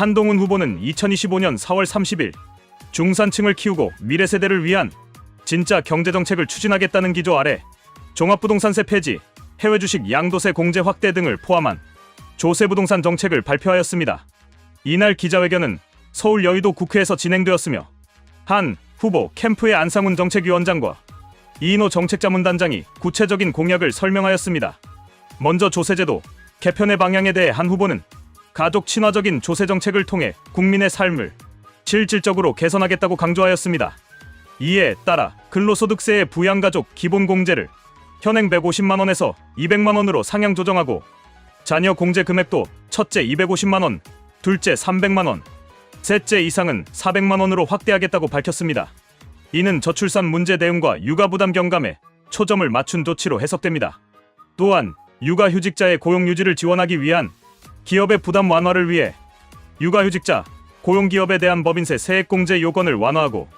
한동훈 후보는 2025년 4월 30일 중산층을 키우고 미래 세대를 위한 진짜 경제정책을 추진하겠다는 기조 아래 종합부동산세 폐지, 해외 주식 양도세 공제 확대 등을 포함한 조세부동산 정책을 발표하였습니다. 이날 기자회견은 서울 여의도 국회에서 진행되었으며 한 후보 캠프의 안상훈 정책위원장과 이인호 정책자문단장이 구체적인 공약을 설명하였습니다. 먼저 조세제도 개편의 방향에 대해 한 후보는 가족 친화적인 조세 정책을 통해 국민의 삶을 실질적으로 개선하겠다고 강조하였습니다. 이에 따라 근로소득세의 부양가족 기본공제를 현행 150만원에서 200만원으로 상향 조정하고 자녀 공제 금액도 첫째 250만원, 둘째 300만원, 셋째 이상은 400만원으로 확대하겠다고 밝혔습니다. 이는 저출산 문제 대응과 육아부담 경감에 초점을 맞춘 조치로 해석됩니다. 또한 육아휴직자의 고용 유지를 지원하기 위한 기업의 부담 완화를 위해 육아휴직자, 고용기업에 대한 법인세 세액공제 요건을 완화하고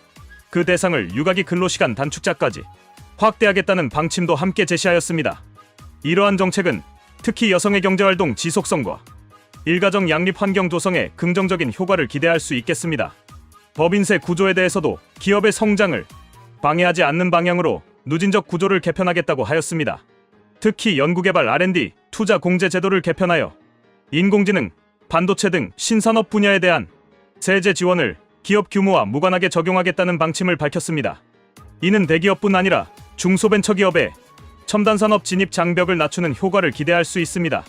그 대상을 육아기 근로시간 단축자까지 확대하겠다는 방침도 함께 제시하였습니다. 이러한 정책은 특히 여성의 경제활동 지속성과 일가정 양립 환경 조성에 긍정적인 효과를 기대할 수 있겠습니다. 법인세 구조에 대해서도 기업의 성장을 방해하지 않는 방향으로 누진적 구조를 개편하겠다고 하였습니다. 특히 연구개발 R&D 투자 공제 제도를 개편하여 인공지능, 반도체 등 신산업 분야에 대한 세제 지원을 기업 규모와 무관하게 적용하겠다는 방침을 밝혔습니다. 이는 대기업뿐 아니라 중소벤처기업의 첨단산업 진입 장벽을 낮추는 효과를 기대할 수 있습니다.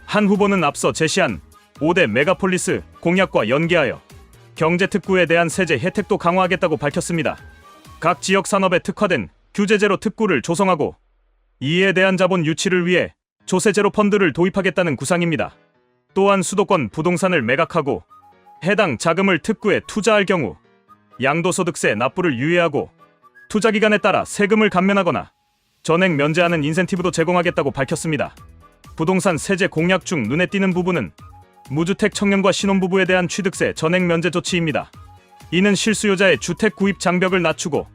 한 후보는 앞서 제시한 5대 메가폴리스 공약과 연계하여 경제특구에 대한 세제 혜택도 강화하겠다고 밝혔습니다. 각 지역 산업에 특화된 규제제로 특구를 조성하고 이에 대한 자본 유치를 위해 조세제로 펀드를 도입하겠다는 구상입니다. 또한 수도권 부동산을 매각하고 해당 자금을 특구에 투자할 경우 양도소득세 납부를 유예하고 투자기간에 따라 세금을 감면하거나 전액 면제하는 인센티브도 제공하겠다고 밝혔습니다. 부동산 세제 공약 중 눈에 띄는 부분은 무주택 청년과 신혼부부에 대한 취득세 전액 면제 조치입니다. 이는 실수요자의 주택 구입 장벽을 낮추고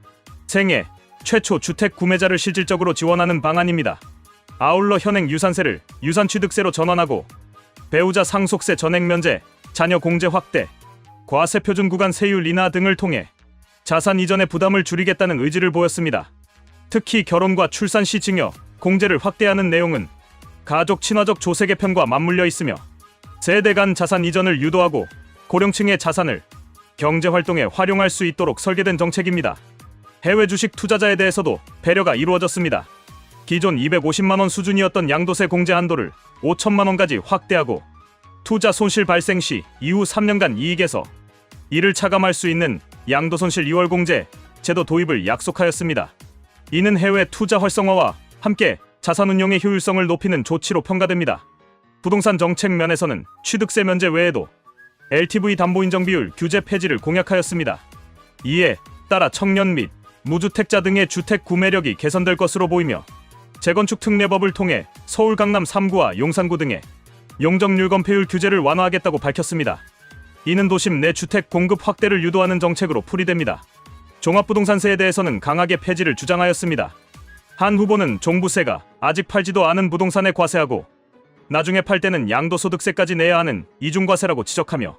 생애 최초 주택 구매자를 실질적으로 지원하는 방안입니다. 아울러 현행 유산세를 유산취득세로 전환하고 배우자 상속세 전액 면제, 자녀 공제 확대, 과세 표준 구간 세율 인하 등을 통해 자산 이전의 부담을 줄이겠다는 의지를 보였습니다. 특히 결혼과 출산 시 증여, 공제를 확대하는 내용은 가족 친화적 조세 개편과 맞물려 있으며 세대 간 자산 이전을 유도하고 고령층의 자산을 경제활동에 활용할 수 있도록 설계된 정책입니다. 해외 주식 투자자에 대해서도 배려가 이루어졌습니다. 기존 250만원 수준이었던 양도세 공제 한도를 5천만원까지 확대하고 투자 손실 발생 시 이후 3년간 이익에서 이를 차감할 수 있는 양도손실 2월 공제 제도 도입을 약속하였습니다. 이는 해외 투자 활성화와 함께 자산운용의 효율성을 높이는 조치로 평가됩니다. 부동산 정책 면에서는 취득세 면제 외에도 LTV 담보인정 비율 규제 폐지를 공약하였습니다. 이에 따라 청년 및 무주택자 등의 주택 구매력이 개선될 것으로 보이며 재건축 특례법을 통해 서울 강남 3구와 용산구 등의 용적률 건폐율 규제를 완화하겠다고 밝혔습니다. 이는 도심 내 주택 공급 확대를 유도하는 정책으로 풀이됩니다. 종합부동산세에 대해서는 강하게 폐지를 주장하였습니다. 한 후보는 종부세가 아직 팔지도 않은 부동산에 과세하고 나중에 팔 때는 양도소득세까지 내야 하는 이중과세라고 지적하며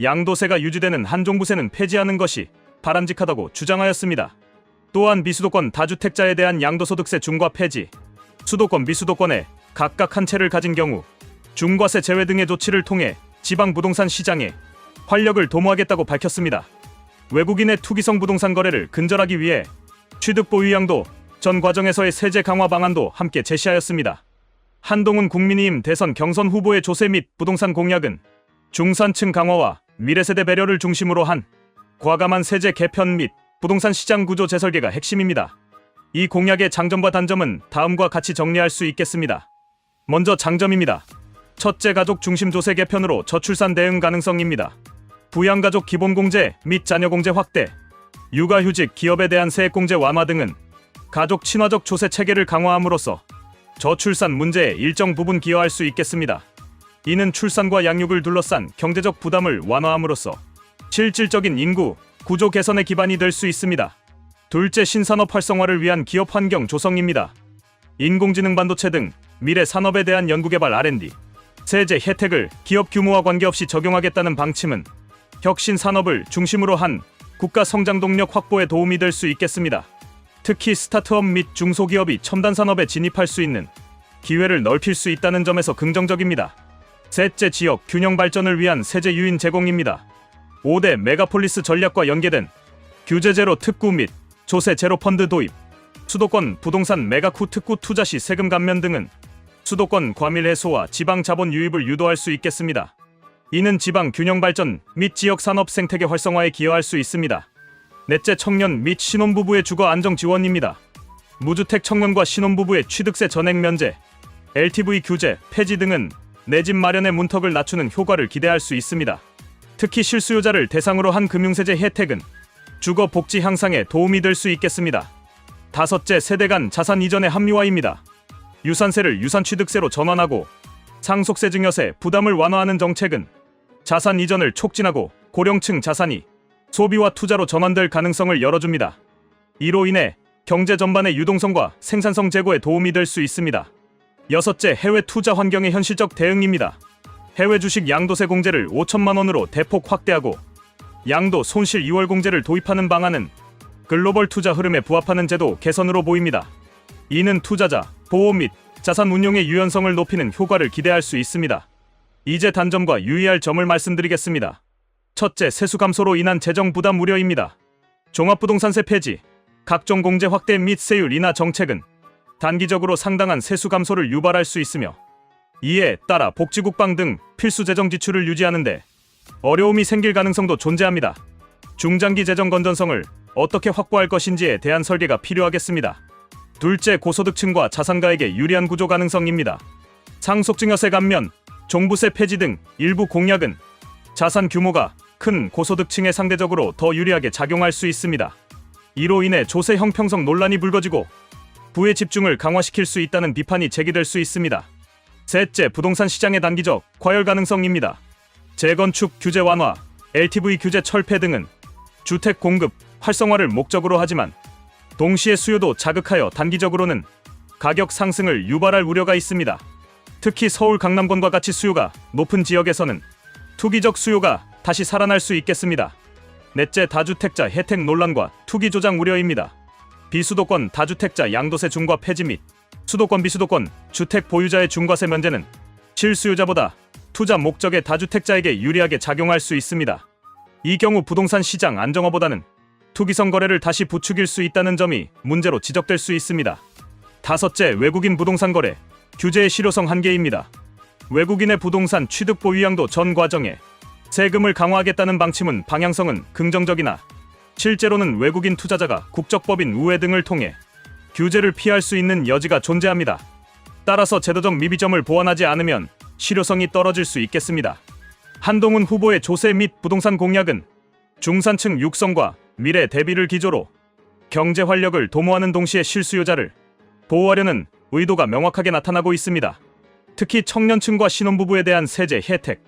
양도세가 유지되는 한종부세는 폐지하는 것이 바람직하다고 주장하였습니다. 또한 비수도권 다주택자에 대한 양도소득세 중과 폐지, 수도권 비수도권에 각각 한 채를 가진 경우 중과세 제외 등의 조치를 통해 지방 부동산 시장에 활력을 도모하겠다고 밝혔습니다. 외국인의 투기성 부동산 거래를 근절하기 위해 취득 보유 양도 전 과정에서의 세제 강화 방안도 함께 제시하였습니다. 한동훈 국민의힘 대선 경선 후보의 조세 및 부동산 공약은 중산층 강화와 미래세대 배려를 중심으로 한 과감한 세제 개편 및 부동산 시장 구조 재설계가 핵심입니다. 이 공약의 장점과 단점은 다음과 같이 정리할 수 있겠습니다. 먼저 장점입니다. 첫째, 가족 중심 조세 개편으로 저출산 대응 가능성입니다. 부양가족 기본공제 및 자녀공제 확대, 육아휴직 기업에 대한 세액공제 완화 등은 가족 친화적 조세 체계를 강화함으로써 저출산 문제에 일정 부분 기여할 수 있겠습니다. 이는 출산과 양육을 둘러싼 경제적 부담을 완화함으로써 실질적인 인구 구조 개선의 기반이 될 수 있습니다. 둘째, 신산업 활성화를 위한 기업 환경 조성입니다. 인공지능 반도체 등 미래 산업에 대한 연구개발 R&D, 세제 혜택을 기업 규모와 관계없이 적용하겠다는 방침은 혁신 산업을 중심으로 한 국가 성장 동력 확보에 도움이 될 수 있겠습니다. 특히 스타트업 및 중소기업이 첨단 산업에 진입할 수 있는 기회를 넓힐 수 있다는 점에서 긍정적입니다. 셋째, 지역 균형 발전을 위한 세제 유인 제공입니다. 5대 메가폴리스 전략과 연계된 규제 제로 특구 및 조세 제로 펀드 도입, 수도권 부동산 메가쿠 특구 투자 시 세금 감면 등은 수도권 과밀 해소와 지방 자본 유입을 유도할 수 있겠습니다. 이는 지방 균형 발전 및 지역 산업 생태계 활성화에 기여할 수 있습니다. 넷째, 청년 및 신혼부부의 주거 안정 지원입니다. 무주택 청년과 신혼부부의 취득세 전액 면제, LTV 규제 폐지 등은 내 집 마련의 문턱을 낮추는 효과를 기대할 수 있습니다. 특히 실수요자를 대상으로 한 금융세제 혜택은 주거 복지 향상에 도움이 될 수 있겠습니다. 다섯째, 세대 간 자산 이전의 합리화입니다. 유산세를 유산취득세로 전환하고 상속세 증여세 부담을 완화하는 정책은 자산 이전을 촉진하고 고령층 자산이 소비와 투자로 전환될 가능성을 열어줍니다. 이로 인해 경제 전반의 유동성과 생산성 제고에 도움이 될 수 있습니다. 여섯째, 해외 투자 환경의 현실적 대응입니다. 해외 주식 양도세 공제를 5천만 원으로 대폭 확대하고 양도 손실 2월 공제를 도입하는 방안은 글로벌 투자 흐름에 부합하는 제도 개선으로 보입니다. 이는 투자자, 보호 및 자산 운용의 유연성을 높이는 효과를 기대할 수 있습니다. 이제 단점과 유의할 점을 말씀드리겠습니다. 첫째, 세수 감소로 인한 재정 부담 우려입니다. 종합부동산세 폐지, 각종 공제 확대 및 세율 인하 정책은 단기적으로 상당한 세수 감소를 유발할 수 있으며 이에 따라 복지국방 등 필수 재정 지출을 유지하는데 어려움이 생길 가능성도 존재합니다. 중장기 재정 건전성을 어떻게 확보할 것인지에 대한 설계가 필요하겠습니다. 둘째, 고소득층과 자산가에게 유리한 구조 가능성입니다. 상속증여세 감면, 종부세 폐지 등 일부 공약은 자산 규모가 큰 고소득층에 상대적으로 더 유리하게 작용할 수 있습니다. 이로 인해 조세 형평성 논란이 불거지고 부의 집중을 강화시킬 수 있다는 비판이 제기될 수 있습니다. 셋째, 부동산 시장의 단기적 과열 가능성입니다. 재건축 규제 완화, LTV 규제 철폐 등은 주택 공급 활성화를 목적으로 하지만 동시에 수요도 자극하여 단기적으로는 가격 상승을 유발할 우려가 있습니다. 특히 서울 강남권과 같이 수요가 높은 지역에서는 투기적 수요가 다시 살아날 수 있겠습니다. 넷째, 다주택자 혜택 논란과 투기 조장 우려입니다. 비수도권 다주택자 양도세 중과 폐지 및 수도권 비수도권 주택 보유자의 중과세 면제는 실수요자보다 투자 목적의 다주택자에게 유리하게 작용할 수 있습니다. 이 경우 부동산 시장 안정화보다는 투기성 거래를 다시 부추길 수 있다는 점이 문제로 지적될 수 있습니다. 다섯째, 외국인 부동산 거래 규제의 실효성 한계입니다. 외국인의 부동산 취득 보유 양도 전 과정에 세금을 강화하겠다는 방침은 방향성은 긍정적이나 실제로는 외국인 투자자가 국적법인 우회 등을 통해 규제를 피할 수 있는 여지가 존재합니다. 따라서 제도적 미비점을 보완하지 않으면 실효성이 떨어질 수 있겠습니다. 한동훈 후보의 조세 및 부동산 공약은 중산층 육성과 미래 대비를 기조로 경제 활력을 도모하는 동시에 실수요자를 보호하려는 의도가 명확하게 나타나고 있습니다. 특히 청년층과 신혼부부에 대한 세제 혜택,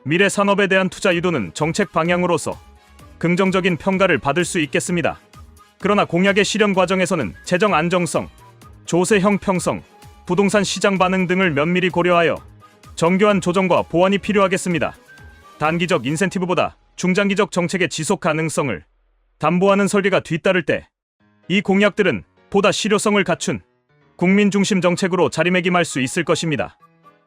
미래 산업에 대한 투자 유도는 정책 방향으로서 긍정적인 평가를 받을 수 있겠습니다. 그러나 공약의 실현 과정에서는 재정 안정성, 조세 형평성, 부동산 시장 반응 등을 면밀히 고려하여 정교한 조정과 보완이 필요하겠습니다. 단기적 인센티브보다 중장기적 정책의 지속 가능성을 담보하는 설계가 뒤따를 때 이 공약들은 보다 실효성을 갖춘 국민 중심 정책으로 자리매김할 수 있을 것입니다.